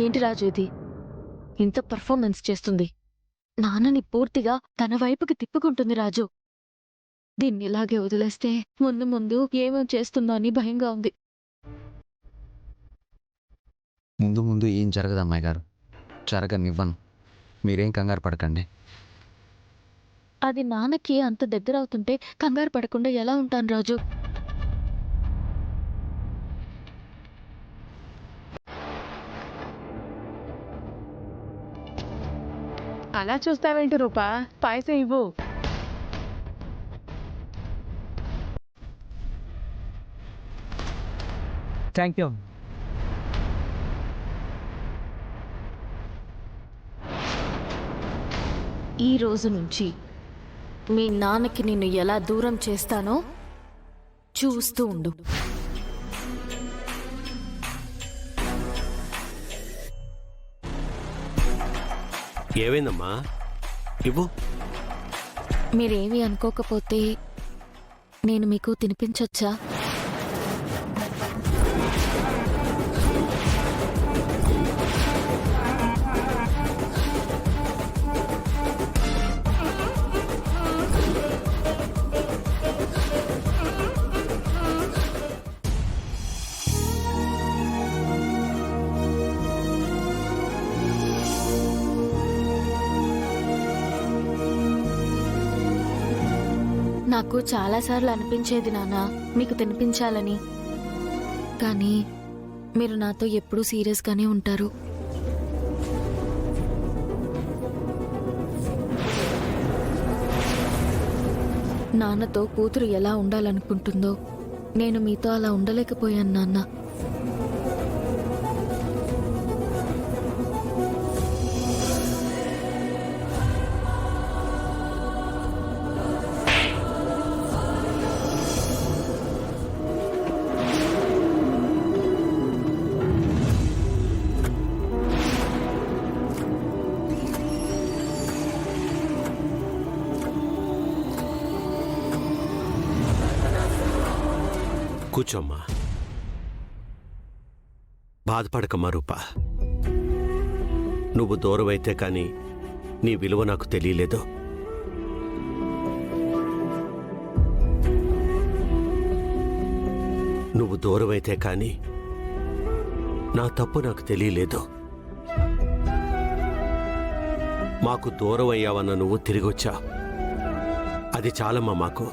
ఏంటి రాజు ఇది? ఇంత పర్ఫార్మెన్స్ చేస్తుంది. నాన్నని పూర్తిగా తన వైపుకి తిప్పుకుంటుంది రాజు. దీన్ని ఇలాగే వదిలేస్తే ముందు ముందు ఏమేం చేస్తుందో అని భయంగా ఉంది. ముందు ముందు ఏం జరగదు అమ్మాయి గారు, జరగనివ్వను. మీరేం కంగారు పడకండి. అది నాన్నకి అంత దగ్గరవుతుంటే కంగారు పడకుండా ఎలా ఉంటాను రాజు? అలా చూస్తావేంటి రూపా, పాయసం ఇవ్వు. Thank you. ఈ రోజు నుంచి మీ నాన్నకి నిన్ను ఎలా దూరం చేస్తానో చూస్తూ ఉండు. ఏమైందమ్మా? ఇవ్వు. మీరేమీ అనుకోకపోతే నేను మీకు తినిపించొచ్చా? నాకు చాలాసార్లు అనిపించేది నాన్న మీకు తినిపించాలని, కానీ మీరు నాతో ఎప్పుడూ సీరియస్గానే ఉంటారు. నాన్నతో కూతురు ఎలా ఉండాలనుకుంటుందో నేను మీతో అలా ఉండలేకపోయాను నాన్న. కూర్చోమ్మా. బాధపడకమ్మా రూపా. నువ్వు దూరమైతే కానీ నీ విలువ నాకు తెలియలేదు. నువ్వు దూరమైతే కానీ నా తప్పు నాకు తెలియలేదు. మాకు దూరం అయ్యావన్న నువ్వు తిరిగొచ్చా, అది చాలమ్మా మాకు.